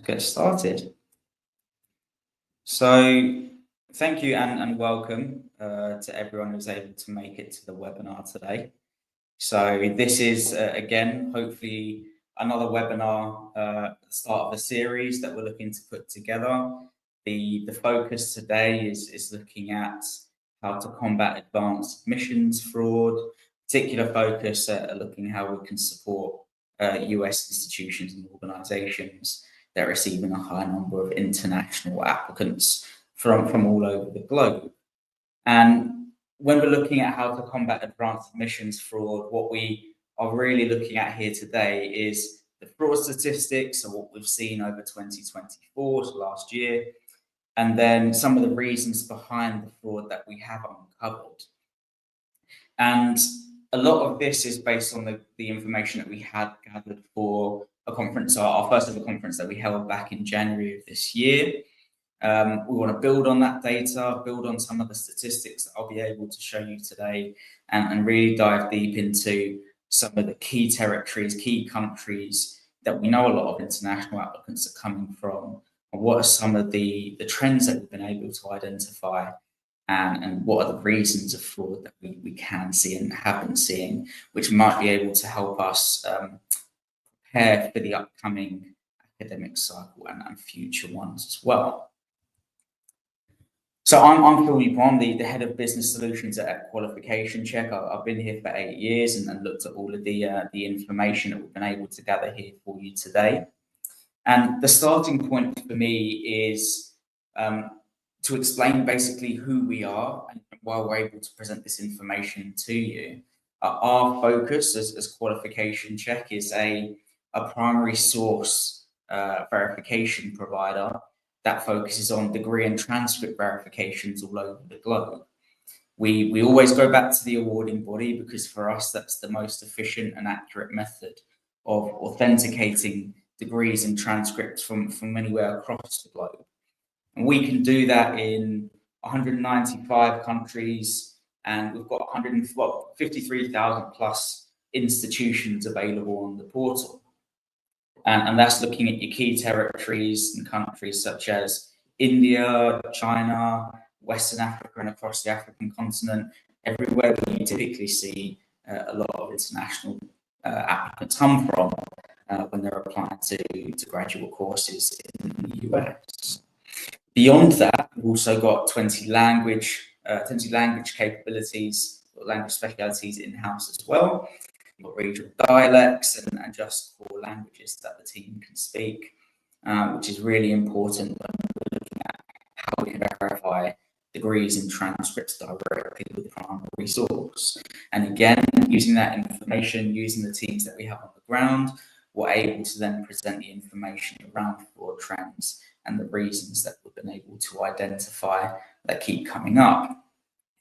Get started. So thank you and welcome to everyone who's able to make it to the webinar today. So this is, again, hopefully another webinar at the start of the series that we're looking to put together. The focus today is looking at how to combat advanced admissions fraud, particular focus at looking how we can support US institutions and organizations that are receiving a high number of international applicants from all over the globe. And when we're looking at how to combat advanced admissions fraud, what we are really looking at here today is the fraud statistics and what we've seen over 2024, so last year, and then some of the reasons behind the fraud that we have uncovered. And a lot of this is based on the information that we had gathered for a conference, our first ever conference that we held back in January of this year. We want to build on that data, build on some of the statistics that I'll be able to show you today, and really dive deep into some of the key territories, key countries that we know a lot of international applicants are coming from, and what are some of the trends that we've been able to identify, and what are the reasons of fraud that we can see and have been seeing, which might be able to help us prepare for the upcoming academic cycle and future ones as well. So I'm Phil Dupont, the head of business solutions at Qualification Check. I've been here for 8 years and looked at all of the information that we've been able to gather here for you today. And the starting point for me is to explain basically who we are and why we're able to present this information to you. Our focus as Qualification Check is a primary source verification provider that focuses on degree and transcript verifications all over the globe. We always go back to the awarding body because for us that's the most efficient and accurate method of authenticating degrees and transcripts from anywhere across the globe. And we can do that in 195 countries, and we've got 53,000 plus institutions available on the portal. And that's looking at your key territories and countries such as India, China, Western Africa, and across the African continent, everywhere where you typically see a lot of international applicants come from when they're applying to graduate courses in the US. Beyond that, we've also got 20 language capabilities, language specialities in-house as well. We've got regional dialects and just 4 languages that the team can speak, which is really important when we're looking at how we can verify degrees and transcripts directly with the primary source. And again, using that information, using the teams that we have on the ground, we're able to then present the information around fraud trends and the reasons that we've been able to identify that keep coming up.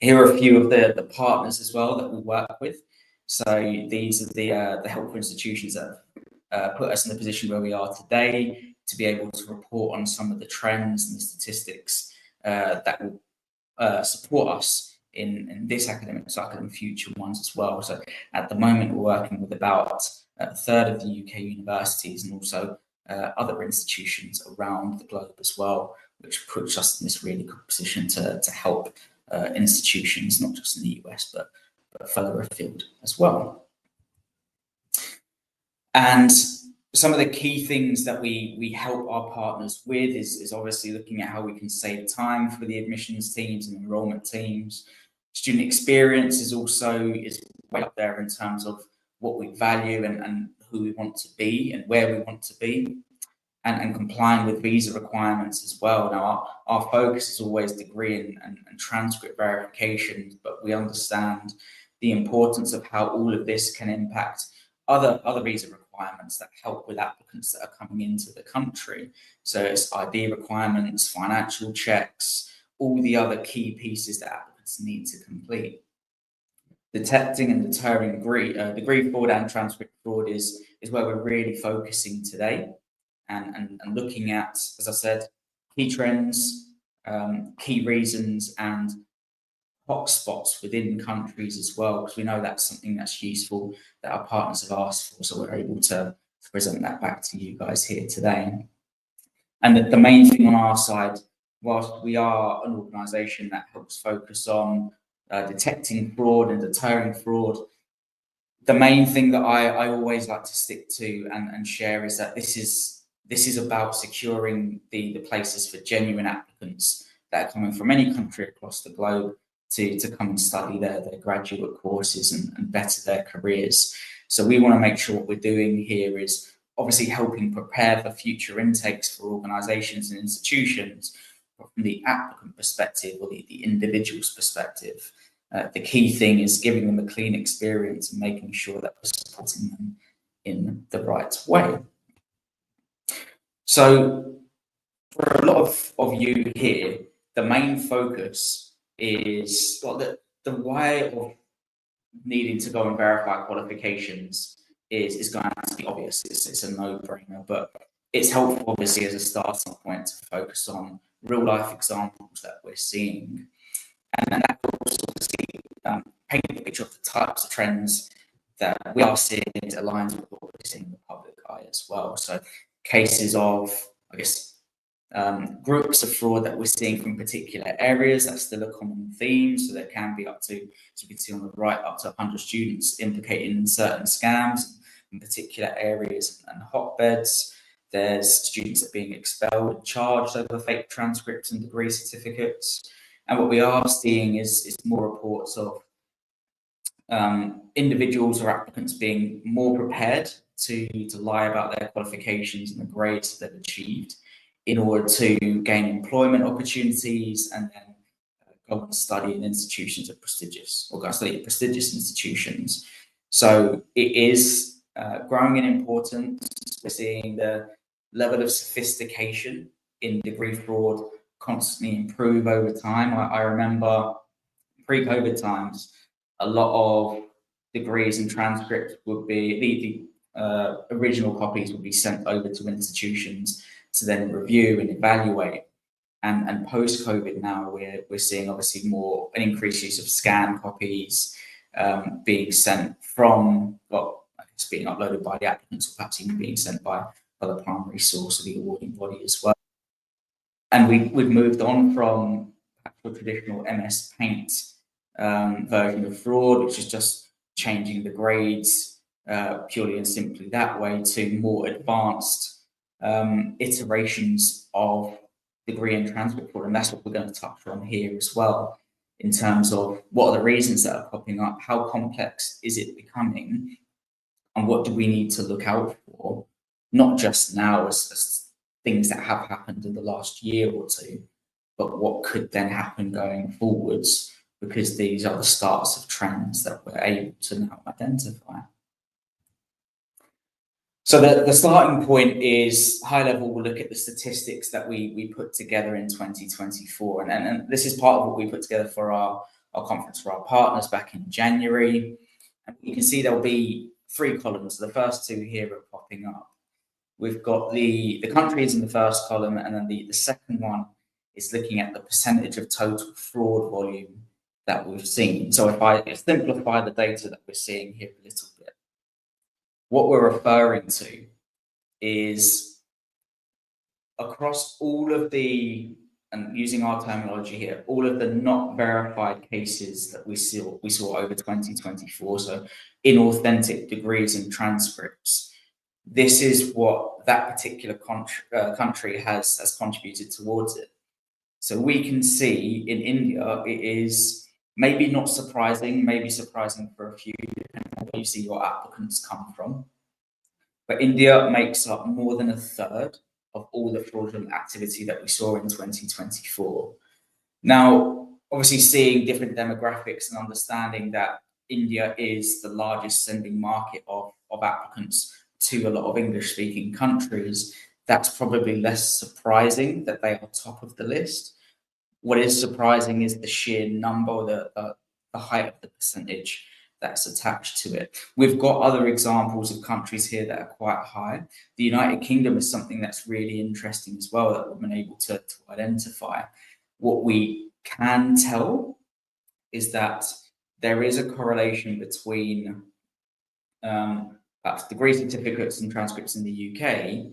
Here are a few of the partners as well that we work with. So these are the helpful institutions that put us in the position where we are today to be able to report on some of the trends and the statistics that will support us in this academic cycle and future ones as well. So at the moment, we're working with about a third of the UK universities and also other institutions around the globe as well, which puts us in this really good position to help institutions, not just in the US, but further afield as well. And some of the key things that we help our partners with is obviously looking at how we can save time for the admissions teams and enrollment teams. Student experience is way up there in terms of what we value and who we want to be and where we want to be, and complying with visa requirements as well. Now, our focus is always degree and transcript verification, but we understand the importance of how all of this can impact other visa requirements that help with applicants that are coming into the country. So it's ID requirements, financial checks, all the other key pieces that applicants need to complete. Detecting and deterring degree fraud and transcript fraud is where we're really focusing today, and looking at, as I said, key trends, key reasons, and hotspots within countries as well, because we know that's something that's useful that our partners have asked for, so we're able to present that back to you guys here today. And the main thing on our side, whilst we are an organisation that helps focus on detecting fraud and deterring fraud, the main thing that I always like to stick to and share is that this is about securing the places for genuine applicants that are coming from any country across the globe to come and study their graduate courses and better their careers. So we want to make sure what we're doing here is obviously helping prepare for future intakes for organisations and institutions from the applicant perspective or the individual's perspective. The key thing is giving them a clean experience and making sure that we're supporting them in the right way. So for a lot of you here, the main focus is, well, the why of needing to go and verify qualifications is going to be obvious. It's a no-brainer, but it's helpful obviously as a starting point to focus on real life examples that we're seeing. And that will also obviously paint a picture of the types of trends that we are seeing aligns with what we're seeing in the public eye as well. So cases of, I guess, groups of fraud that we're seeing from particular areas, that's still a common theme. So there can be up to, as you can see on the right, up to 100 students implicated in certain scams in particular areas and hotbeds. There's students that are being expelled and charged over fake transcripts and degree certificates. And what we are seeing is more reports of individuals or applicants being more prepared to lie about their qualifications and the grades that they've achieved in order to gain employment opportunities and then go and study in institutions of prestigious, or go and study at prestigious institutions. So it is growing in importance. We're seeing the level of sophistication in degree fraud constantly improve over time. I remember pre-COVID times, a lot of degrees and transcripts would be, the original copies would be sent over to institutions to then review and evaluate. And post-COVID now, we're seeing obviously more an increased use of scanned copies being sent from, well, I guess being uploaded by the applicants, or perhaps even being sent by the primary source or the awarding body as well. And we've moved on from the traditional MS Paint version of fraud, which is just changing the grades purely and simply that way, to more advanced iterations of degree and transcript fraud. And that's what we're going to touch on here as well, in terms of what are the reasons that are popping up, how complex is it becoming, and what do we need to look out for, not just now as things that have happened in the last year or two, but what could then happen going forwards, because these are the starts of trends that we're able to now identify. So the starting point is high level. We'll look at the statistics that we put together in 2024. And this is part of what we put together for our conference for our partners back in January. And you can see there'll be 3 columns. The first 2 here are popping up. We've got the countries in the first column, and then the second one is looking at the percentage of total fraud volume that we've seen. So if I simplify the data that we're seeing here a little bit, what we're referring to is across all of the, and using our terminology here, all of the not verified cases that we saw over 2024, so inauthentic degrees and transcripts. This is what that particular country has contributed towards it. So we can see in India, it is maybe not surprising, maybe surprising for a few, depending on where you see your applicants come from. But India makes up more than a third of all the fraudulent activity that we saw in 2024. Now, obviously seeing different demographics and understanding that India is the largest sending market of applicants to a lot of English-speaking countries, that's probably less surprising that they are top of the list. What is surprising is the sheer number, the height of the percentage that's attached to it. We've got other examples of countries here that are quite high. The United Kingdom is something that's really interesting as well, that we've been able to identify. What we can tell is that there is a correlation between perhaps degree certificates and transcripts in the UK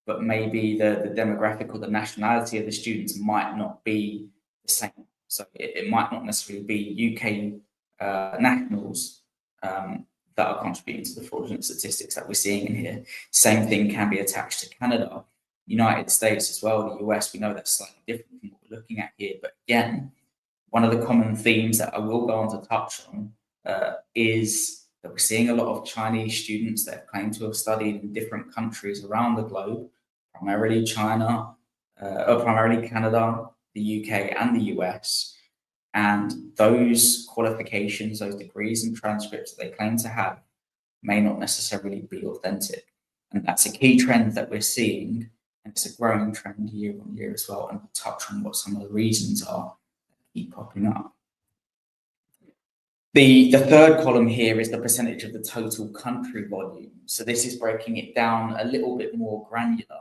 but maybe the demographic or the nationality of the students might not be the same. So it might not necessarily be UK nationals that are contributing to the fraudulent statistics that we're seeing in here. Same thing can be attached to Canada, United States as well, the US. We know that's slightly different from what we're looking at here. But again, one of the common themes that I will go on to touch on is that we're seeing a lot of Chinese students that claim to have studied in different countries around the globe, primarily China, or primarily Canada, the UK, and the US. And those qualifications, those degrees and transcripts that they claim to have may not necessarily be authentic. And that's a key trend that we're seeing, and it's a growing trend year on year as well. And we'll touch on what some of the reasons are that keep popping up. The third column here is the percentage of the total country volume. So this is breaking it down a little bit more granular.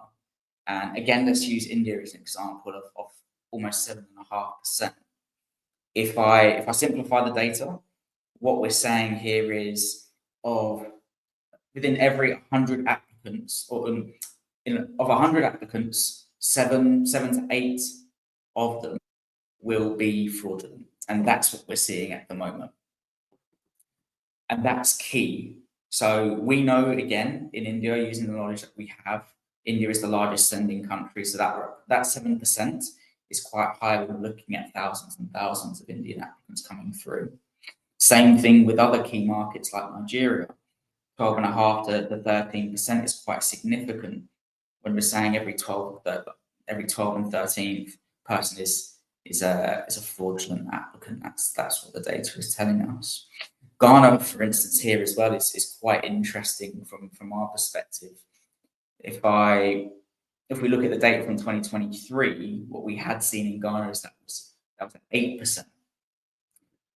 And again, let's use India as an example of almost 7.5%. If I simplify the data, what we're saying here is within every 100 applicants, or of 100 applicants, seven to eight of them will be fraudulent. And that's what we're seeing at the moment. And that's key. So we know, again, in India, using the knowledge that we have, India is the largest sending country. So that 7% is quite high when we're looking at thousands and thousands of Indian applicants coming through. Same thing with other key markets like Nigeria. 12.5% to 13% is quite significant when we're saying every 12 and 13th person is a fraudulent applicant. That's what the data is telling us. Ghana, for instance, here as well is quite interesting from our perspective. If we look at the data from 2023, what we had seen in Ghana is that was 8%.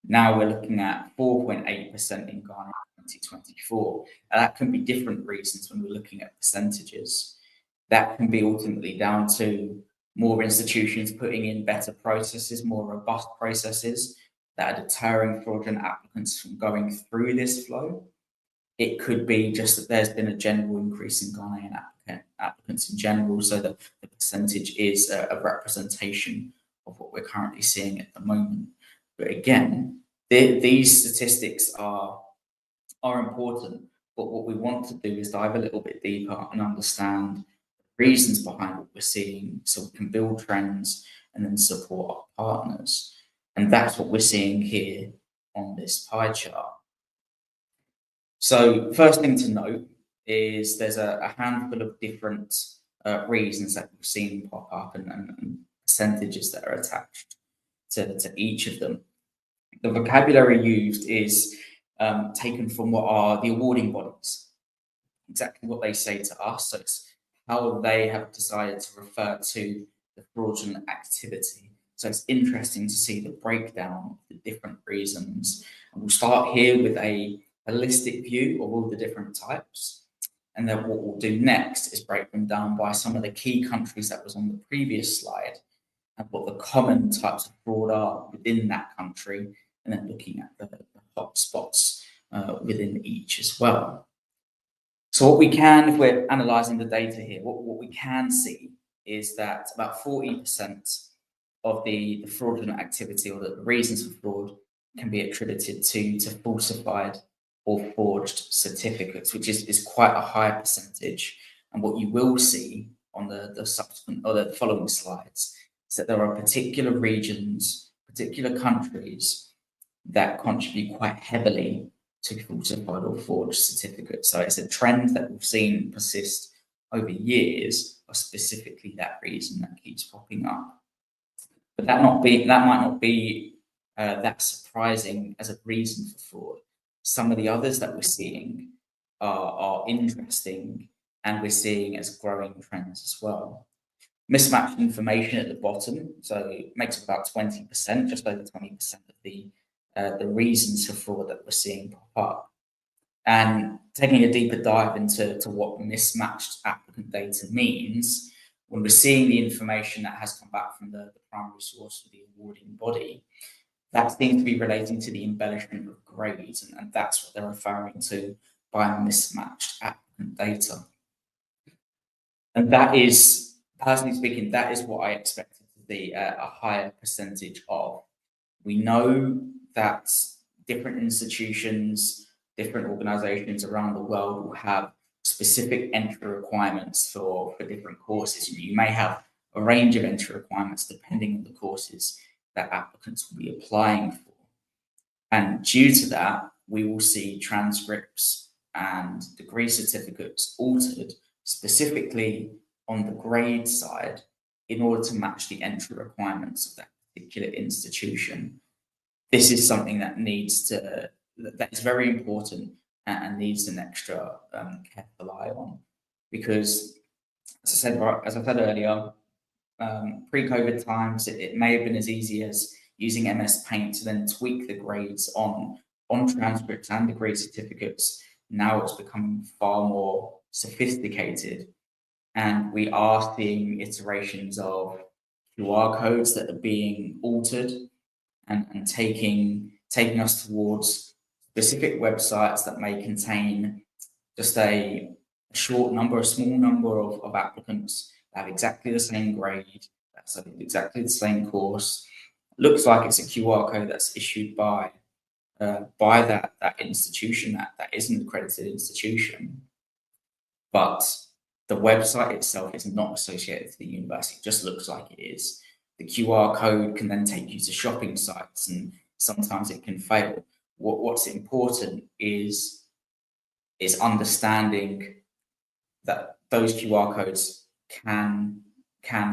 Now we're looking at 4.8% in Ghana in 2024. And that can be different reasons when we're looking at percentages. That can be ultimately down to more institutions putting in better processes, more robust processes that are deterring fraudulent applicants from going through this flow. It could be just that there's been a general increase in Ghanaian applicants in general, so that the percentage is a representation of what we're currently seeing at the moment. But again, these statistics are important, but what we want to do is dive a little bit deeper and understand the reasons behind what we're seeing so we can build trends and then support our partners. And that's what we're seeing here on this pie chart. So first thing to note is there's a handful of different reasons that we've seen pop up and percentages that are attached to each of them. The vocabulary used is taken from what are the awarding bodies, exactly what they say to us. So it's how they have decided to refer to the fraudulent activity. So it's interesting to see the breakdown of the different reasons. And we'll start here with a holistic view of all the different types. And then what we'll do next is break them down by some of the key countries that was on the previous slide and what the common types of fraud are within that country, and then looking at the hot spots within each as well. So what we can, if we're analysing the data here, what we can see is that about 40% of the fraudulent activity or the reasons for fraud can be attributed to falsified or forged certificates, which is quite a high percentage. And what you will see on the subsequent or the following slides is that there are particular regions, particular countries that contribute quite heavily to falsified or forged certificates. So it's a trend that we've seen persist over years, or specifically that reason that keeps popping up. But that might not be that surprising as a reason for fraud. Some of the others that we're seeing are interesting, and we're seeing as growing trends as well. Mismatched information at the bottom, so it makes up about 20%, just over 20% of the reasons for fraud that we're seeing pop up. And taking a deeper dive into what mismatched applicant data means, when we're seeing the information that has come back from the primary source of the awarding body, that seems to be relating to the embellishment of grades, and that's what they're referring to by mismatched applicant data. And that is, personally speaking, that is what I expected to be a higher percentage of. We know that different institutions, different organizations around the world will have specific entry requirements for different courses. You may have a range of entry requirements depending on the courses that applicants will be applying for. And due to that, we will see transcripts and degree certificates altered specifically on the grade side in order to match the entry requirements of that particular institution. This is something that that is very important and needs an extra careful eye on, because as I said earlier, pre-COVID times, it may have been as easy as using MS Paint to then tweak the grades on transcripts and degree certificates. Now it's becoming far more sophisticated, and we are seeing iterations of QR codes that are being altered and taking us towards specific websites that may contain just a small number of applicants that have exactly the same grade, that's exactly the same course. Looks like it's a QR code that's issued by that institution, that is an accredited institution, but the website itself is not associated to the university. It just looks like it is. The QR code can then take you to shopping sites, and sometimes it can fail. What's important is understanding that those QR codes can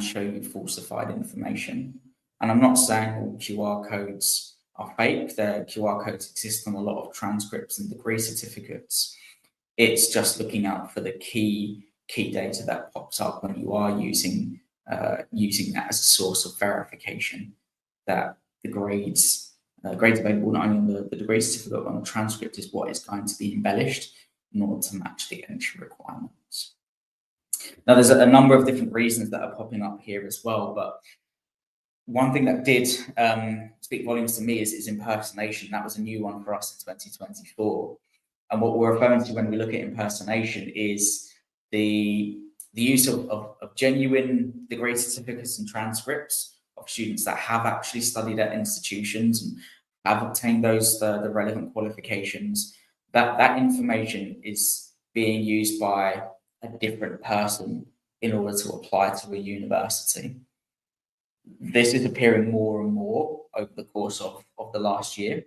show you falsified information. And I'm not saying all QR codes are fake. The QR codes exist on a lot of transcripts and degree certificates. It's just looking out for the key data that pops up when you are using that as a source of verification, that the grades available not only on the degree certificate but on the transcript is what is going to be embellished in order to match the entry requirements. Now, there's a number of different reasons that are popping up here as well, but one thing that did speak volumes to me is impersonation. That was a new one for us in 2024. And what we're referring to when we look at impersonation is the use of genuine degree certificates and transcripts of students that have actually studied at institutions and have obtained the relevant qualifications. That information is being used by a different person in order to apply to a university. This is appearing more and more over the course of the last year.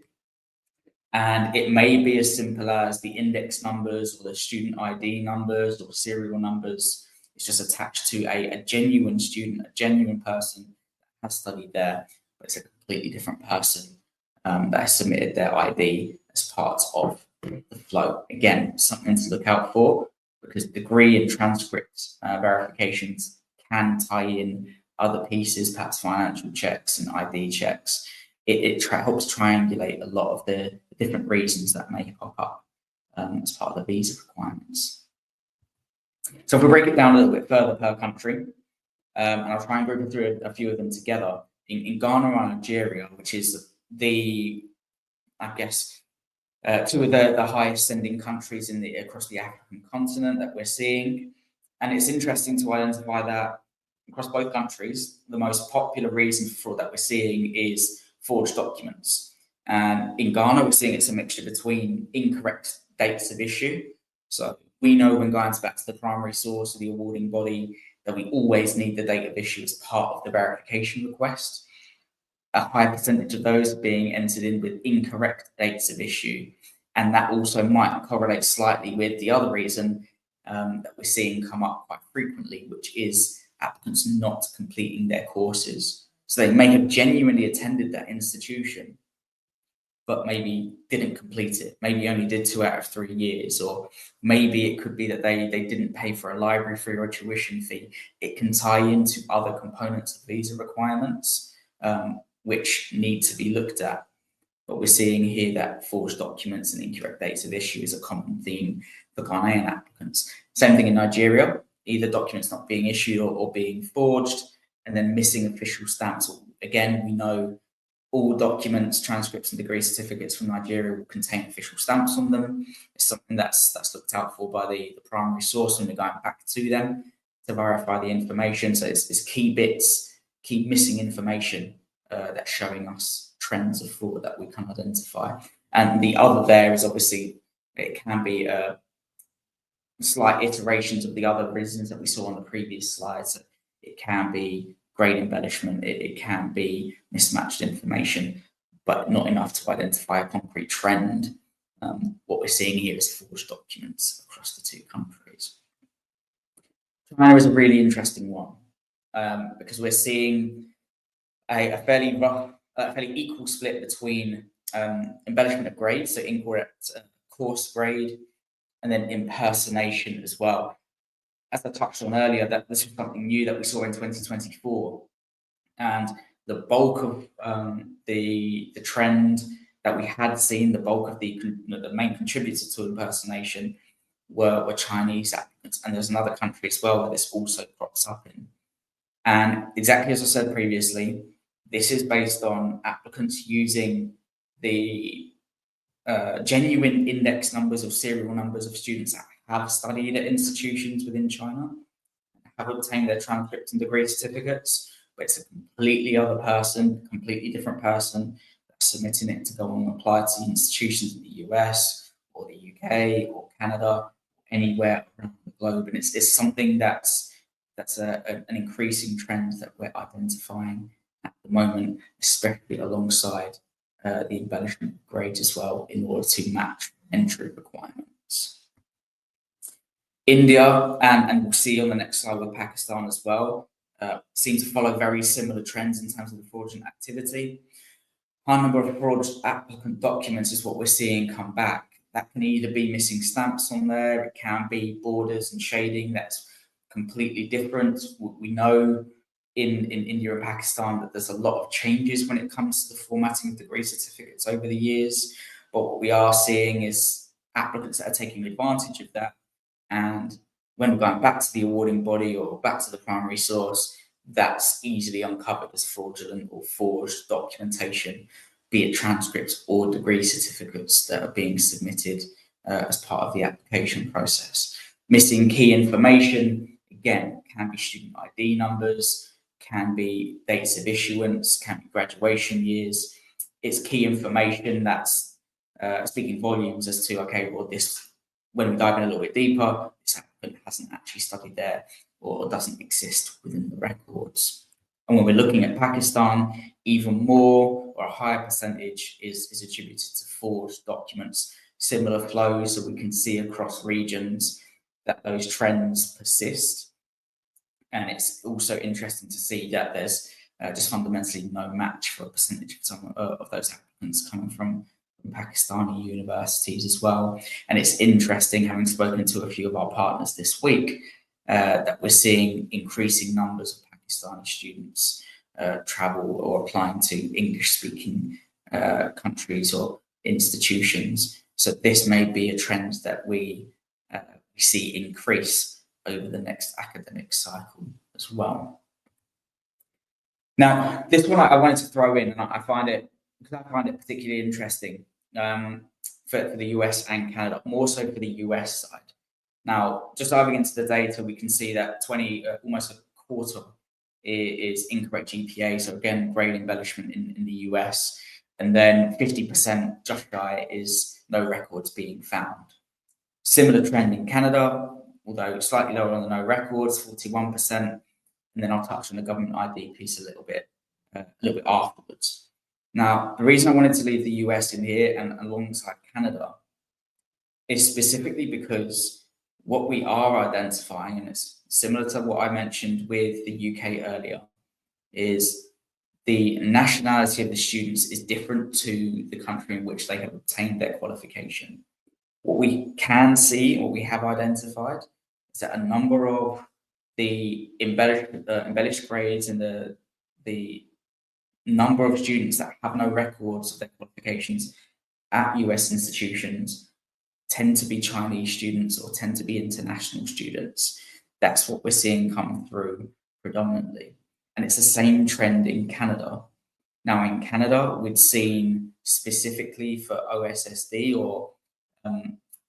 And it may be as simple as the index numbers or the student ID numbers or serial numbers. It's just attached to a genuine student, a genuine person that has studied there, but it's a completely different person that has submitted their ID as part of the flow. Again, something to look out for, because degree and transcript verifications can tie in other pieces, perhaps financial checks and ID checks. It helps triangulate a lot of the different reasons that may pop up as part of the visa requirements. So if we break it down a little bit further per country, and I'll try and group through a few of them together. In Ghana and Nigeria, which is I guess, two of the highest sending countries across the African continent that we're seeing. And it's interesting to identify that across both countries, the most popular reason for fraud that we're seeing is forged documents. And in Ghana, we're seeing it's a mixture between incorrect dates of issue. So we know when going back to the primary source of the awarding body that we always need the date of issue as part of the verification request. A high percentage of those are being entered in with incorrect dates of issue. And that also might correlate slightly with the other reason that we're seeing come up quite frequently, which is applicants not completing their courses. So they may have genuinely attended that institution, but maybe didn't complete it, maybe only did 2 out of 3 years, or maybe it could be that they didn't pay for a library fee or a tuition fee. It can tie into other components of visa requirements, which need to be looked at. But we're seeing here that forged documents and incorrect dates of issue is a common theme for Ghanaian applicants. Same thing in Nigeria, either documents not being issued or being forged, and then missing official stamps. Again, we know all documents, transcripts, and degree certificates from Nigeria will contain official stamps on them. It's something that's looked out for by the primary source when we're going back to them to verify the information. So it's key bits, key missing information that's showing us trends of fraud that we can identify. And the other there is obviously it can be slight iterations of the other reasons that we saw on the previous slides. So it can be grade embellishment, it can be mismatched information, but not enough to identify a concrete trend. What we're seeing here is forged documents across the two countries. China is a really interesting one because we're seeing a fairly equal split between embellishment of grades, so incorrect course grade, and then impersonation as well. As I touched on earlier, that this was something new that we saw in 2024, and the bulk of the trend that we had seen, the bulk of the main contributors to impersonation were Chinese applicants, and there's another country as well where this also crops up in. And exactly as I said previously, this is based on applicants using the genuine index numbers of serial numbers of students that have studied at institutions within China, have obtained their transcripts and degree certificates, but it's a completely other person, completely different person that's submitting it to go and apply to institutions in the US or the UK or Canada, anywhere around the globe. And it's something that's an increasing trend that we're identifying at the moment, especially alongside the embellishment grades as well, in order to match entry requirements. India, and we'll see on the next slide with Pakistan as well, seem to follow very similar trends in terms of the fraudulent activity. High number of fraudulent applicant documents is what we're seeing come back. That can either be missing stamps on there, it can be borders and shading that's completely different. We know in India and Pakistan that there's a lot of changes when it comes to the formatting of degree certificates over the years, but what we are seeing is applicants that are taking advantage of that. And when we're going back to the awarding body or back to the primary source, that's easily uncovered as fraudulent or forged documentation, be it transcripts or degree certificates that are being submitted as part of the application process. Missing key information, again, can be student ID numbers, can be dates of issuance, can be graduation years. It's key information that's speaking volumes as to, okay, well, this, when we dive in a little bit deeper, this applicant hasn't actually studied there or doesn't exist within the records. And when we're looking at Pakistan, even more or a higher percentage is attributed to forged documents, similar flows that we can see across regions, that those trends persist. And it's also interesting to see that there's just fundamentally no match for a percentage of some of those applicants coming from Pakistani universities as well. And it's interesting, having spoken to a few of our partners this week, that we're seeing increasing numbers of Pakistani students travel or applying to English-speaking countries or institutions. So this may be a trend that we see increase over the next academic cycle as well. Now, this one I wanted to throw in, and I find it particularly interesting for the US and Canada, more so for the US side. Now, just diving into the data, we can see that almost a quarter is incorrect GPA. So again, grade embellishment in the US, and then 50% just shy is no records being found. Similar trend in Canada, although slightly lower on the no records, 41%. And then I'll touch on the government ID piece a little bit afterwards. Now, the reason I wanted to leave the US in here and alongside Canada is specifically because what we are identifying, and it's similar to what I mentioned with the UK earlier, is the nationality of the students is different to the country in which they have obtained their qualification. What we can see, what we have identified, is that a number of the embellished grades and the number of students that have no records of their qualifications at US institutions tend to be Chinese students or tend to be international students. That's what we're seeing come through predominantly. And it's the same trend in Canada. Now, in Canada, we've seen specifically for OSSD or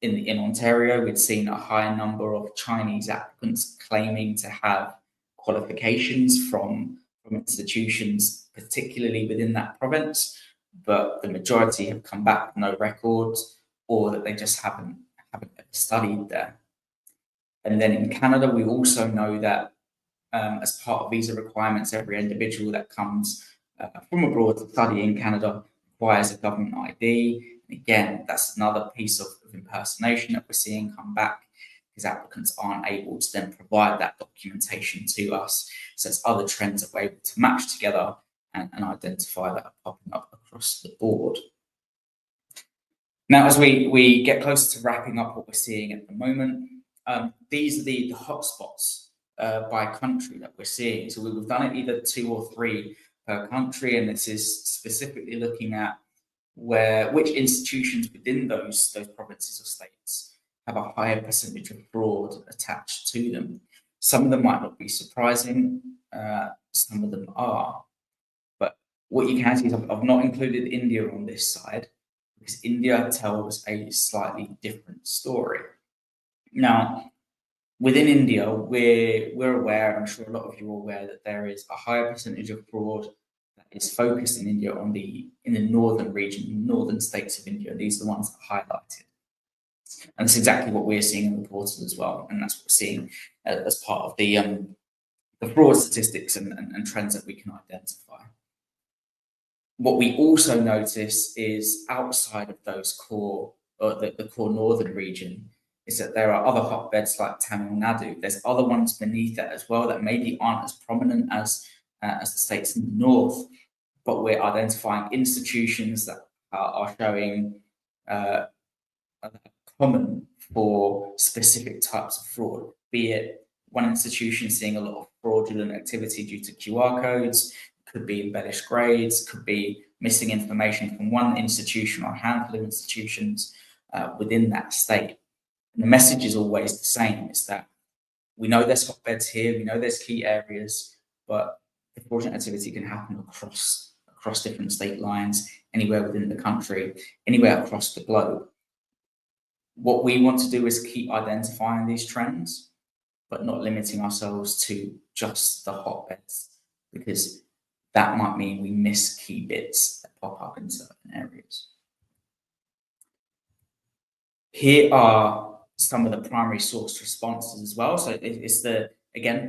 in Ontario, we'd seen a high number of Chinese applicants claiming to have qualifications from institutions, particularly within that province, but the majority have come back with no records, or that they just haven't ever studied there. And then in Canada, we also know that as part of visa requirements, every individual that comes from abroad to study in Canada requires a government ID. Again, that's another piece of impersonation that we're seeing come back, because applicants aren't able to then provide that documentation to us. So it's other trends that we're able to match together and identify that are popping up across the board. Now, as we get closer to wrapping up what we're seeing at the moment, these are the hotspots by country that we're seeing. So we've done it either 2 or 3 per country, and this is specifically looking at which institutions within those provinces or states have a higher percentage of fraud attached to them. Some of them might not be surprising, some of them are. But what you can see is I've not included India on this side, because India tells a slightly different story. Now, within India, we're aware, and I'm sure a lot of you are aware, that there is a higher percentage of fraud that is focused in India in the northern region, northern states of India. These are the ones that are highlighted. And that's exactly what we're seeing in the portal as well. And that's what we're seeing as part of the fraud statistics and trends that we can identify. What we also notice is outside of those core, or the core northern region, is that there are other hotbeds like Tamil Nadu. There's other ones beneath that as well that maybe aren't as prominent as the states in the north, but we're identifying institutions that are showing common for specific types of fraud, be it one institution seeing a lot of fraudulent activity due to QR codes, could be embellished grades, could be missing information from one institution or a handful of institutions within that state. And the message is always the same, is that we know there's hotbeds here, we know there's key areas, but the fraudulent activity can happen across different state lines, anywhere within the country, anywhere across the globe. What we want to do is keep identifying these trends, but not limiting ourselves to just the hotbeds, because that might mean we miss key bits that pop up in certain areas. Here are some of the primary source responses as well. So it's the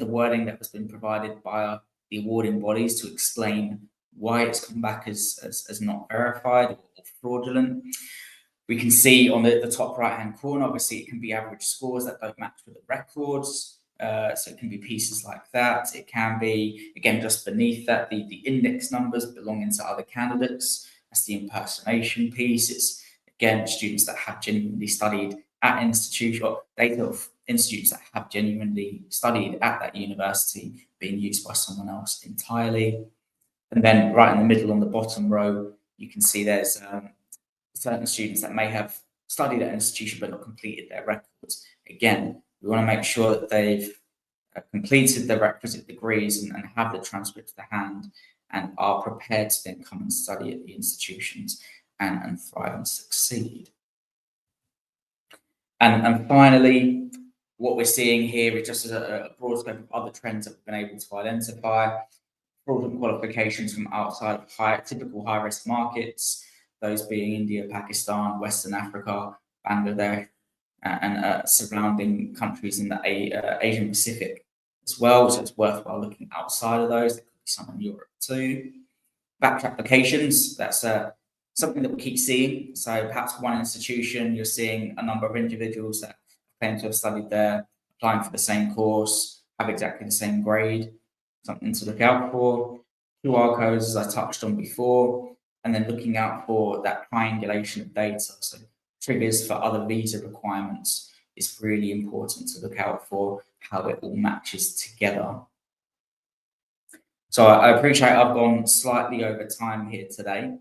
wording that has been provided by the awarding bodies to explain why it's come back as not verified or fraudulent. We can see on the top right-hand corner, obviously it can be average scores that don't match with the records. So it can be pieces like that. It can be, again, just beneath that, the index numbers belonging to other candidates. That's the impersonation piece. It's, again, students that have genuinely studied at institution, or data of institutes that have genuinely studied at that university being used by someone else entirely. And then right in the middle on the bottom row, you can see there's certain students that may have studied at an institution but not completed their records. Again, we want to make sure that they've completed the requisite degrees and have the transcript to hand and are prepared to then come and study at the institutions and thrive and succeed. And finally, what we're seeing here is just a broad scope of other trends that we've been able to identify. Fraudulent qualifications from outside of typical high-risk markets, those being India, Pakistan, Western Africa, Bangladesh, and surrounding countries in the Asian Pacific as well. So it's worthwhile looking outside of those. There could be some in Europe too. Batch applications, that's something that we keep seeing. So perhaps one institution, you're seeing a number of individuals that claim to have studied there, applying for the same course, have exactly the same grade. Something to look out for. QR codes, as I touched on before, and then looking out for that triangulation of data. So triggers for other visa requirements is really important to look out for how it all matches together. So I appreciate I've gone slightly over time here today,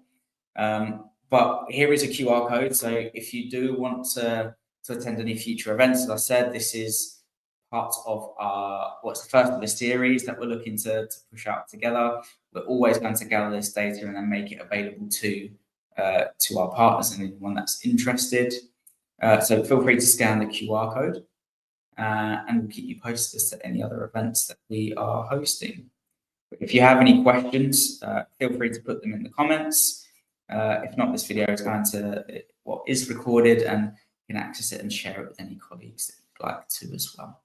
but here is a QR code. So if you do want to attend any future events, as I said, this is part of what's the first of the series that we're looking to push out together. We're always going to gather this data and then make it available to our partners and anyone that's interested. So feel free to scan the QR code and we'll keep you posted as to any other events that we are hosting. If you have any questions, feel free to put them in the comments. If not, this video is going to what is recorded, and you can access it and share it with any colleagues that you'd like to as well.